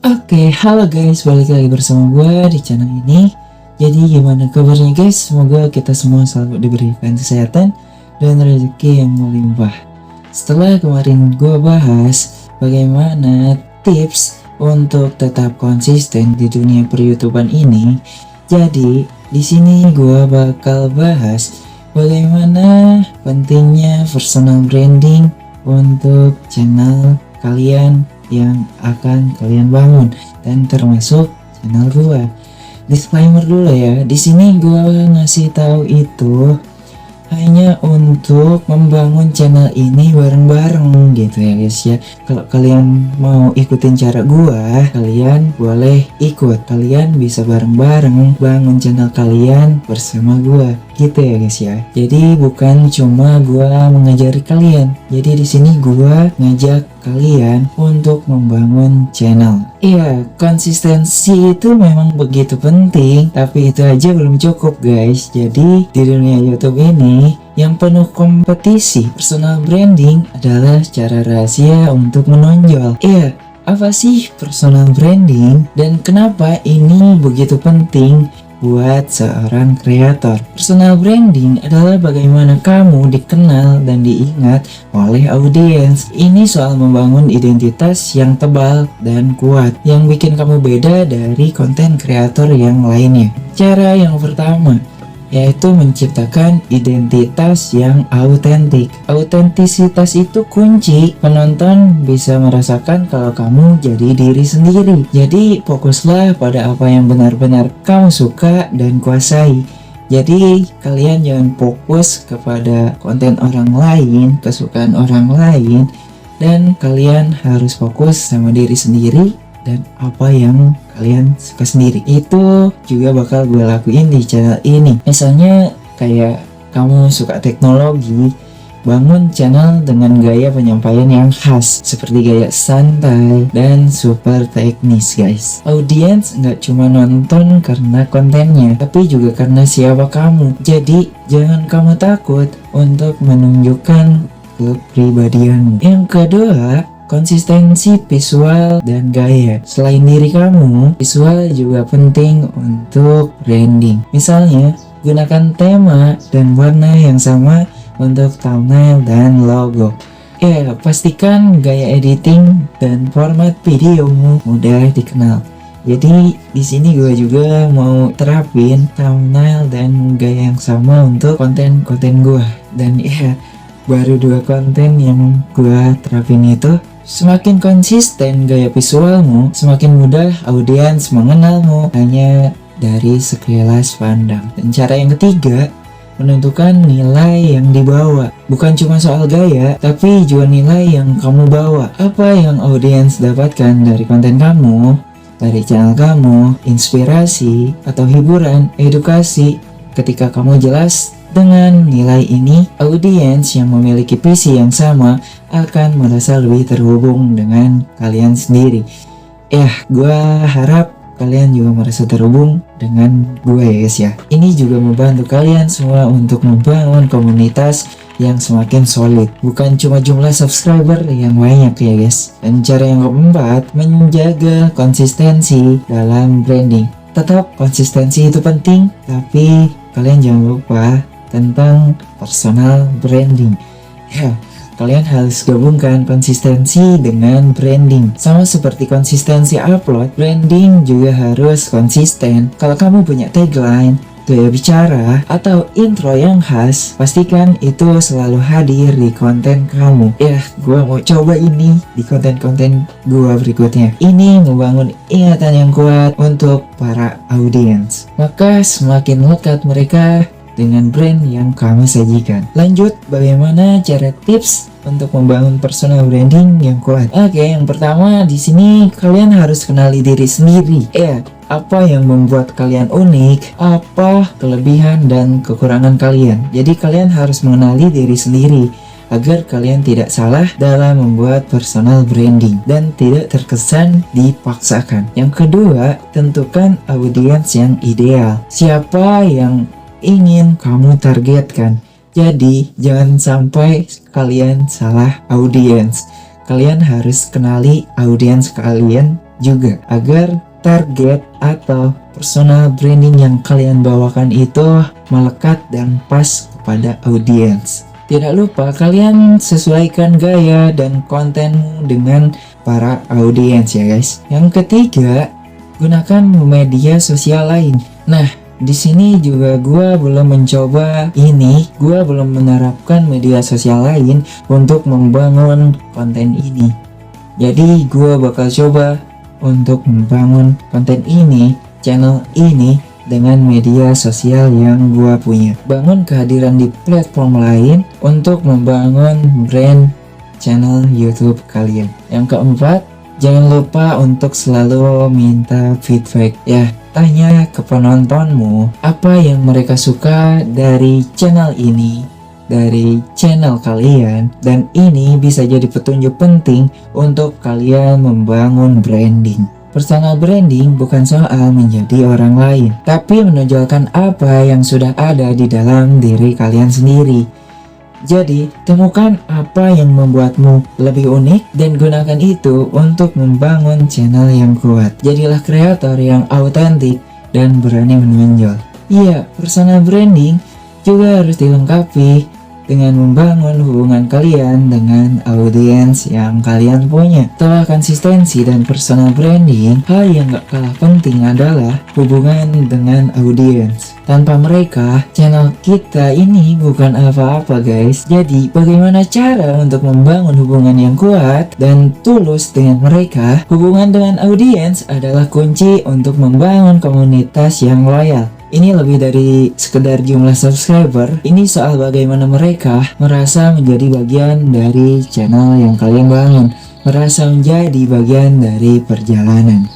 Oke, halo guys, balik lagi bersama gue di channel ini. Jadi gimana kabarnya guys? Semoga kita semua selalu diberikan kesehatan dan rezeki yang melimpah. Setelah kemarin gue bahas bagaimana tips untuk tetap konsisten di dunia per-YouTubean ini, jadi di sini gue bakal bahas bagaimana pentingnya personal branding untuk channel kalian yang akan kalian bangun, dan termasuk channel gua. Disclaimer dulu ya, di sini gua ngasih tahu itu hanya untuk membangun channel ini bareng-bareng gitu ya guys ya. Kalau kalian mau ikutin cara gua, kalian boleh ikut. Kalian bisa bareng-bareng bangun channel kalian bersama gua. Gitu ya guys ya. Jadi bukan cuma gua mengajari kalian. Jadi di sini gua ngajak kalian untuk membangun channel. Iya, konsistensi itu memang begitu penting, tapi itu aja belum cukup guys. Jadi di dunia YouTube ini yang penuh kompetisi, personal branding adalah cara rahasia untuk menonjol. Iya, apa sih personal branding dan kenapa ini begitu penting buat seorang kreator? Personal branding adalah bagaimana kamu dikenal dan diingat oleh audiens. Ini soal membangun identitas yang tebal dan kuat yang bikin kamu beda dari konten kreator yang lainnya. Cara yang pertama yaitu menciptakan identitas yang autentik. Autentisitas itu kunci. Penonton bisa merasakan kalau kamu jadi diri sendiri. Jadi fokuslah pada apa yang benar-benar kamu suka dan kuasai. Jadi kalian jangan fokus kepada konten orang lain, kesukaan orang lain, dan kalian harus fokus sama diri sendiri dan apa yang kalian suka sendiri. Itu juga bakal gue lakuin di channel ini. Misalnya kayak kamu suka teknologi, bangun channel dengan gaya penyampaian yang khas seperti gaya santai dan super teknis guys. Audiens nggak cuma nonton karena kontennya, tapi juga karena siapa kamu. Jadi jangan kamu takut untuk menunjukkan kepribadianmu. Yang kedua, konsistensi visual dan gaya. Selain diri kamu, visual juga penting untuk branding. Misalnya, gunakan tema dan warna yang sama untuk thumbnail dan logo. Ya, pastikan gaya editing dan format videomu mudah dikenal. Jadi di sini gue juga mau terapin thumbnail dan gaya yang sama untuk konten-konten gue. Dan ya, baru 2 konten yang gue terapin itu. Semakin konsisten gaya visualmu, semakin mudah audiens mengenalmu hanya dari sekilas pandang. Dan cara yang ketiga, menentukan nilai yang dibawa. Bukan cuma soal gaya, tapi juga nilai yang kamu bawa. Apa yang audiens dapatkan dari konten kamu, dari channel kamu, inspirasi atau hiburan, edukasi. Ketika kamu jelas dengan nilai ini, audiens yang memiliki visi yang sama akan merasa lebih terhubung dengan kalian sendiri. Gue harap kalian juga merasa terhubung dengan gue ya guys ya. Ini juga membantu kalian semua untuk membangun komunitas yang semakin solid, bukan cuma jumlah subscriber yang banyak ya guys. Dan cara yang keempat, menjaga konsistensi dalam branding. Tetap konsistensi itu penting, tapi kalian jangan lupa tentang personal branding. Kalian harus gabungkan konsistensi dengan branding. Sama seperti konsistensi upload, branding juga harus konsisten. Kalau kamu punya tagline, gaya bicara, atau intro yang khas, pastikan itu selalu hadir di konten kamu. Gue mau coba ini di konten-konten gue berikutnya. Ini membangun ingatan yang kuat untuk para audiens. Maka semakin lekat mereka dengan brand yang kamu sajikan. Lanjut, bagaimana cara tips untuk membangun personal branding yang kuat? Yang pertama di sini kalian harus kenali diri sendiri. Apa yang membuat kalian unik, apa kelebihan dan kekurangan kalian. Jadi kalian harus mengenali diri sendiri agar kalian tidak salah dalam membuat personal branding dan tidak terkesan dipaksakan. Yang kedua, tentukan audiens yang ideal. Siapa yang ingin kamu targetkan? Jadi jangan sampai kalian salah audiens. Kalian harus kenali audiens kalian juga agar target atau personal branding yang kalian bawakan itu melekat dan pas kepada audiens. Tidak lupa kalian sesuaikan gaya dan kontenmu dengan para audiens ya guys. Yang ketiga, gunakan media sosial lain. Nah, di sini juga gua belum mencoba ini, gua belum menerapkan media sosial lain untuk membangun konten ini. Jadi gua bakal coba untuk membangun konten ini, channel ini dengan media sosial yang gua punya. Bangun kehadiran di platform lain untuk membangun brand channel YouTube kalian. Yang keempat, jangan lupa untuk selalu minta feedback ya. Tanya ke penontonmu apa yang mereka suka dari channel ini, dari channel kalian, dan ini bisa jadi petunjuk penting untuk kalian membangun branding. Personal branding bukan soal menjadi orang lain, tapi menonjolkan apa yang sudah ada di dalam diri kalian sendiri. Jadi, temukan apa yang membuatmu lebih unik dan gunakan itu untuk membangun channel yang kuat. Jadilah kreator yang autentik dan berani menonjol. Iya, personal branding juga harus dilengkapi dengan membangun hubungan kalian dengan audiens yang kalian punya. Setelah konsistensi dan personal branding, hal yang gak kalah penting adalah hubungan dengan audiens. Tanpa mereka, channel kita ini bukan apa-apa guys. Jadi, bagaimana cara untuk membangun hubungan yang kuat dan tulus dengan mereka? Hubungan dengan audiens adalah kunci untuk membangun komunitas yang loyal. Ini lebih dari sekedar jumlah subscriber. Ini soal bagaimana mereka merasa menjadi bagian dari channel yang kalian bangun, merasa menjadi bagian dari perjalanan.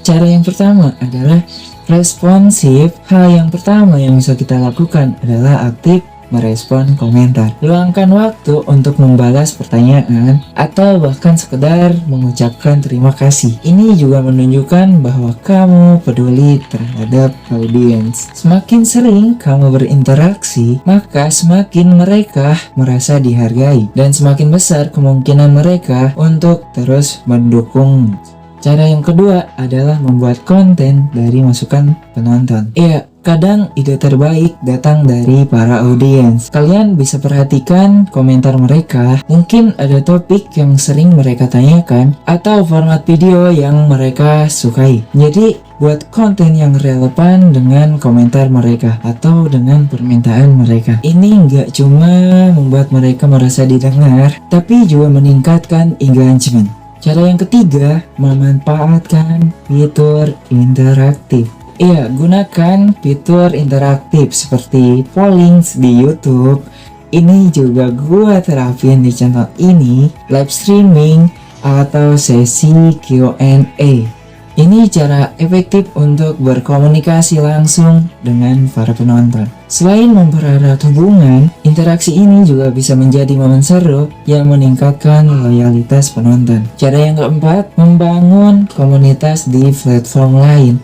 Cara yang pertama adalah responsif. Hal yang pertama yang bisa kita lakukan adalah aktif merespon komentar. Luangkan waktu untuk membalas pertanyaan atau bahkan sekedar mengucapkan terima kasih. Ini juga menunjukkan bahwa kamu peduli terhadap audiens. Semakin sering kamu berinteraksi, maka semakin mereka merasa dihargai dan semakin besar kemungkinan mereka untuk terus mendukung. Cara yang kedua adalah membuat konten dari masukan penonton. Iya, kadang ide terbaik datang dari para audiens. Kalian bisa perhatikan komentar mereka. Mungkin ada topik yang sering mereka tanyakan atau format video yang mereka sukai. Jadi, buat konten yang relevan dengan komentar mereka atau dengan permintaan mereka. Ini nggak cuma membuat mereka merasa didengar, tapi juga meningkatkan engagement. Cara yang ketiga, memanfaatkan fitur interaktif. Iya, gunakan fitur interaktif seperti pollings di YouTube. Ini juga gua terapin di channel ini, live streaming atau sesi Q&A. Ini cara efektif untuk berkomunikasi langsung dengan para penonton. Selain mempererat hubungan, interaksi ini juga bisa menjadi momen seru yang meningkatkan loyalitas penonton. Cara yang keempat, membangun komunitas di platform lain.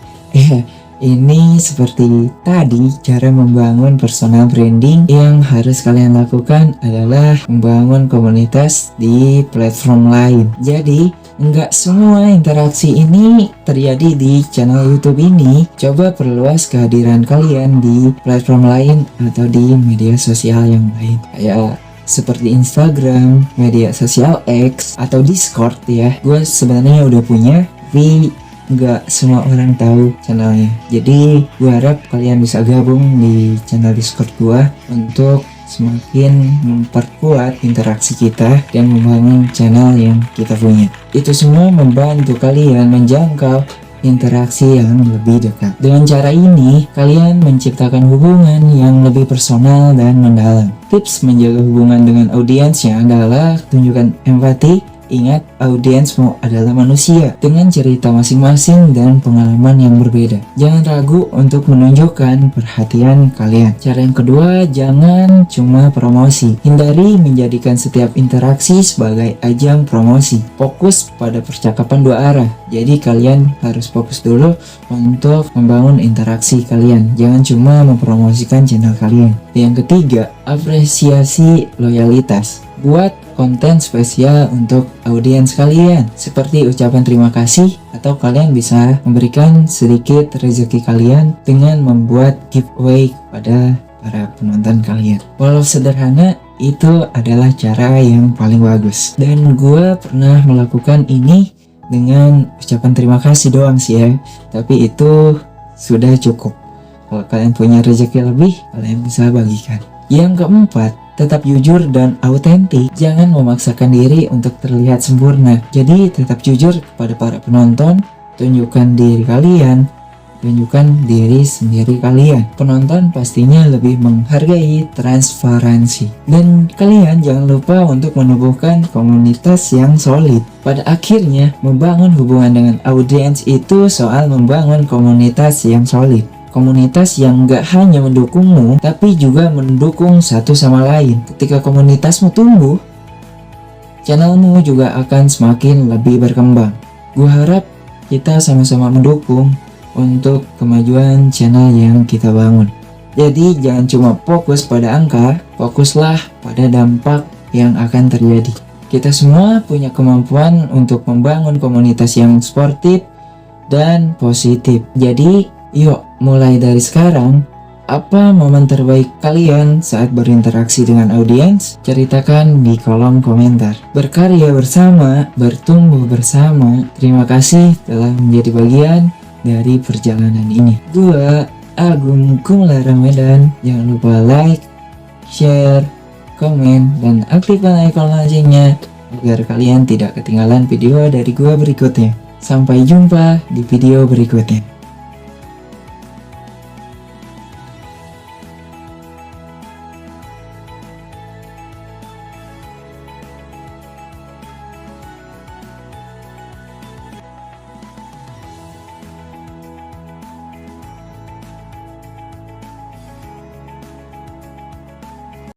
Ini seperti tadi, cara membangun personal branding yang harus kalian lakukan adalah membangun komunitas di platform lain. Jadi, nggak semua interaksi ini terjadi di channel YouTube ini. Coba perluas kehadiran kalian di platform lain atau di media sosial yang lain. Kayak seperti Instagram, media sosial X, atau Discord ya. Gue sebenarnya udah punya, tapi nggak semua orang tahu channelnya. Jadi gue harap kalian bisa gabung di channel Discord gue untuk semakin memperkuat interaksi kita dan membangun channel yang kita punya. Itu semua membantu kalian menjangkau interaksi yang lebih dekat. Dengan cara ini, kalian menciptakan hubungan yang lebih personal dan mendalam. Tips menjaga hubungan dengan audiensnya adalah tunjukkan empati. Ingat, audiensmu adalah manusia dengan cerita masing-masing dan pengalaman yang berbeda. Jangan ragu untuk menunjukkan perhatian kalian. Cara yang kedua, jangan cuma promosi. Hindari menjadikan setiap interaksi sebagai ajang promosi. Fokus pada percakapan dua arah. Jadi kalian harus fokus dulu untuk membangun interaksi kalian. Jangan cuma mempromosikan channel kalian. Yang ketiga, apresiasi loyalitas. Buat konten spesial untuk audiens audiens kalian, seperti ucapan terima kasih, atau kalian bisa memberikan sedikit rezeki kalian dengan membuat giveaway kepada para penonton kalian. Walau sederhana, itu adalah cara yang paling bagus. Dan gue pernah melakukan ini dengan ucapan terima kasih doang sih ya, tapi itu sudah cukup. Kalau kalian punya rezeki lebih, kalian bisa bagikan. Yang keempat, tetap jujur dan autentik. Jangan memaksakan diri untuk terlihat sempurna. Jadi tetap jujur kepada para penonton, tunjukkan diri kalian, tunjukkan diri sendiri kalian. Penonton pastinya lebih menghargai transparansi. Dan kalian jangan lupa untuk menumbuhkan komunitas yang solid. Pada akhirnya, membangun hubungan dengan audiens itu soal membangun komunitas yang solid. Komunitas yang gak hanya mendukungmu, tapi juga mendukung satu sama lain. Ketika komunitasmu tumbuh, channelmu juga akan semakin lebih berkembang. Gue harap kita sama-sama mendukung untuk kemajuan channel yang kita bangun. Jadi jangan cuma fokus pada angka, fokuslah pada dampak yang akan terjadi. Kita semua punya kemampuan untuk membangun komunitas yang sportif dan positif. Jadi yuk, mulai dari sekarang, apa momen terbaik kalian saat berinteraksi dengan audiens? Ceritakan di kolom komentar. Berkarya bersama, bertumbuh bersama. Terima kasih telah menjadi bagian dari perjalanan ini. Gua Agung Kumla Ramadan. Jangan lupa like, share, komen, dan aktifkan icon loncengnya agar kalian tidak ketinggalan video dari gua berikutnya. Sampai jumpa di video berikutnya.